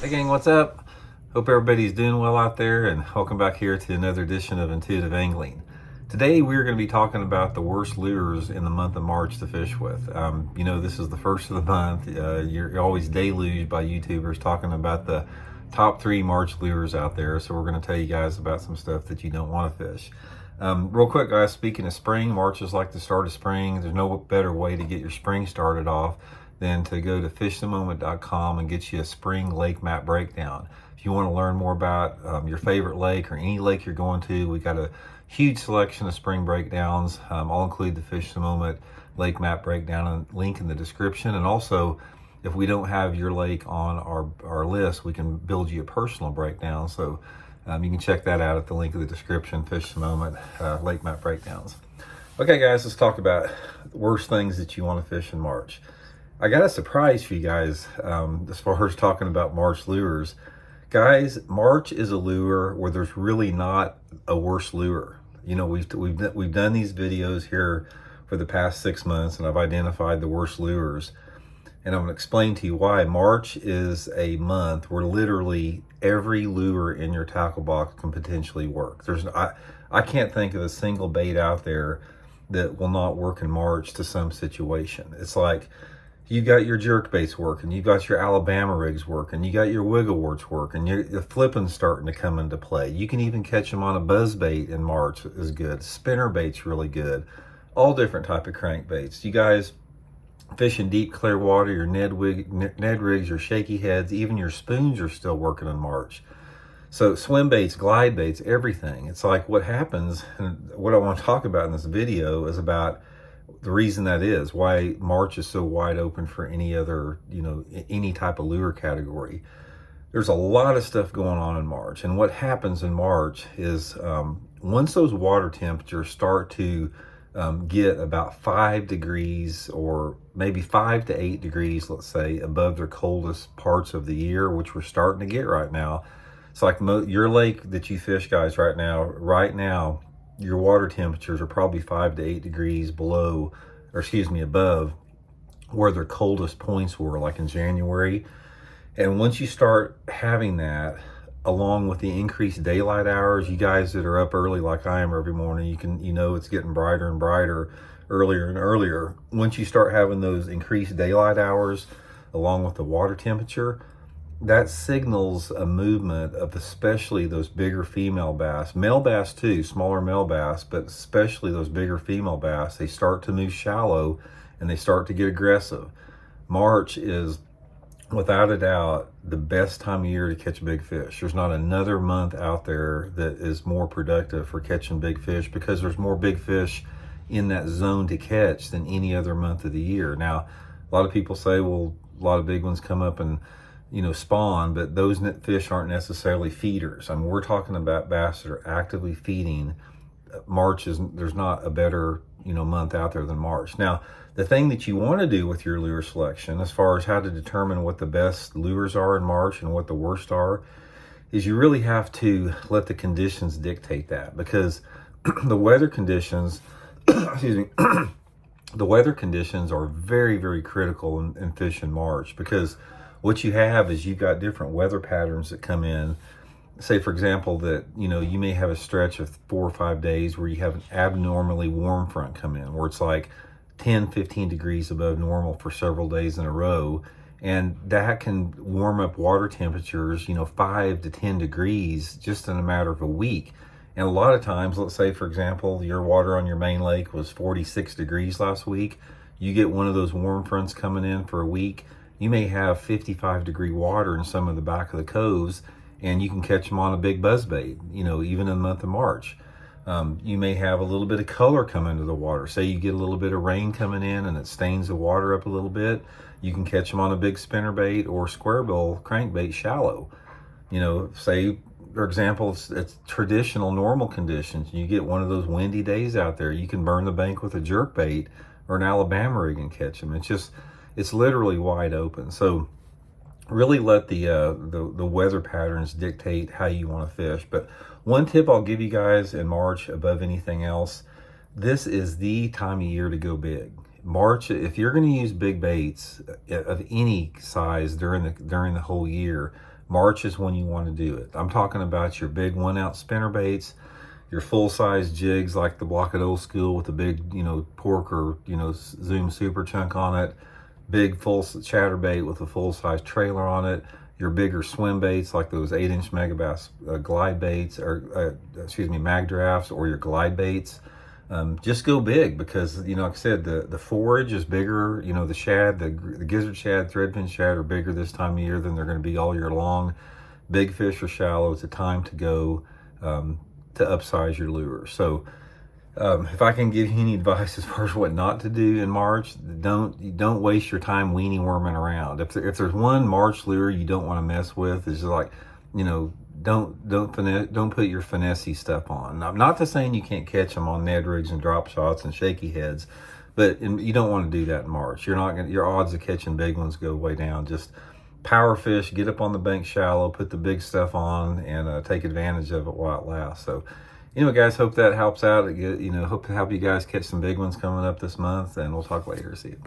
Hey gang, what's up? Hope everybody's doing well out there, and welcome back here to another edition of Intuitive Angling. Today we're going to be talking about the worst lures in the month of March to fish with. This is the first of the month. You're always deluged by YouTubers talking about the top 3 March lures out there, so we're going to tell you guys about some stuff that you don't want to fish. Real quick guys, speaking of spring, March is like the start of spring. There's no better way to get your spring started off than to go to fishthemoment.com and get you a spring lake map breakdown. If you want to learn more about your favorite lake or any lake you're going to, we got a huge selection of spring breakdowns. I'll include the Fish the Moment lake map breakdown and link in the description. And also, if we don't have your lake on our list, we can build you a personal breakdown. So you can check that out at the link in the description, Fish the Moment lake map breakdowns. Okay guys, let's talk about the worst things that you want to fish in March. I got a surprise for you guys as far as talking about March lures. Guys, March is a lure where there's really not a worse lure. You know, we've done these videos here for the past 6 months, and I've identified the worst lures. And I'm going to explain to you why. March is a month where literally every lure in your tackle box can potentially work. I can't think of a single bait out there that will not work in March to some situation. It's like, you got your jerk baits working, you got your Alabama rigs working, you got your wiggle warts working, the flipping's starting to come into play. You can even catch them on a buzz bait in March is good. Spinner bait's really good. All different type of crankbaits. You guys fishing deep clear water, your Ned rigs, your shaky heads, even your spoons are still working in March. So swim baits, glide baits, everything. It's like what happens, and what I want to talk about in this video is about the reason that is why March is so wide open for any other, any type of lure category. There's a lot of stuff going on in March. And what happens in March is once those water temperatures start to get about 5 degrees or maybe 5 to 8 degrees, let's say, above their coldest parts of the year, which we're starting to get right now. It's like your lake that you fish, guys, right now, your water temperatures are probably 5 to 8 degrees above where their coldest points were, like in January. And once you start having that, along with the increased daylight hours, you guys that are up early like I am every morning, it's getting brighter and brighter, earlier and earlier. Once you start having those increased daylight hours, along with the water temperature, that signals a movement of especially those bigger female bass, male bass too, smaller male bass, but especially those bigger female bass. They start to move shallow and they start to get aggressive. March is without a doubt the best time of year to catch big fish. There's not another month out there that is more productive for catching big fish because there's more big fish in that zone to catch than any other month of the year. Now, a lot of people say, well, a lot of big ones come up and spawn, but those fish aren't necessarily feeders. I mean, we're talking about bass that are actively feeding. There's not a better, month out there than March. Now, the thing that you want to do with your lure selection, as far as how to determine what the best lures are in March and what the worst are, is you really have to let the conditions dictate that, because the weather conditions, excuse me, the weather conditions are very, very critical in fish in March, because what you have is you've got different weather patterns that come in. Say, for example, that, you may have a stretch of 4 or 5 days where you have an abnormally warm front come in, where it's like 10, 15 degrees above normal for several days in a row. And that can warm up water temperatures, 5 to 10 degrees just in a matter of a week. And a lot of times, let's say, for example, your water on your main lake was 46 degrees last week. You get one of those warm fronts coming in for a week, you may have 55-degree water in some of the back of the coves, and you can catch them on a big buzzbait, even in the month of March. You may have a little bit of color come into the water. Say you get a little bit of rain coming in and it stains the water up a little bit. You can catch them on a big spinnerbait or square bill crankbait shallow. Say, for example, it's traditional normal conditions. You get one of those windy days out there, you can burn the bank with a jerk bait or an Alabama rig and catch them. It's literally wide open. So really let the weather patterns dictate how you want to fish. But one tip I'll give you guys in March above anything else, this is the time of year to go big. March, if you're going to use big baits of any size during the whole year, March is when you want to do it. I'm talking about your big 1 ounce spinner baits, your full size jigs like the Block It Old School with the big, pork or, Zoom Super Chunk on it, big full chatterbait with a full size trailer on it, your bigger swim baits like those 8-inch Megabass glide baits, or mag drafts, or your glide baits. Just go big, because like I said, the forage is bigger. The shad, the gizzard shad, threadfin shad are bigger this time of year than they're going to be all year long. Big fish are shallow. It's a time to go to upsize your lure. So if I can give you any advice as far as what not to do in March, don't waste your time weenie worming around. If there's one March lure you don't want to mess with, is like, don't put your finessey stuff on. I'm not to saying you can't catch them on Ned rigs and drop shots and shaky heads, but you don't want to do that in March. Your odds of catching big ones go way down. Just power fish, get up on the bank shallow, put the big stuff on, and take advantage of it while it lasts. So anyway, guys, hope that helps out. Hope to help you guys catch some big ones coming up this month, and we'll talk later. See you.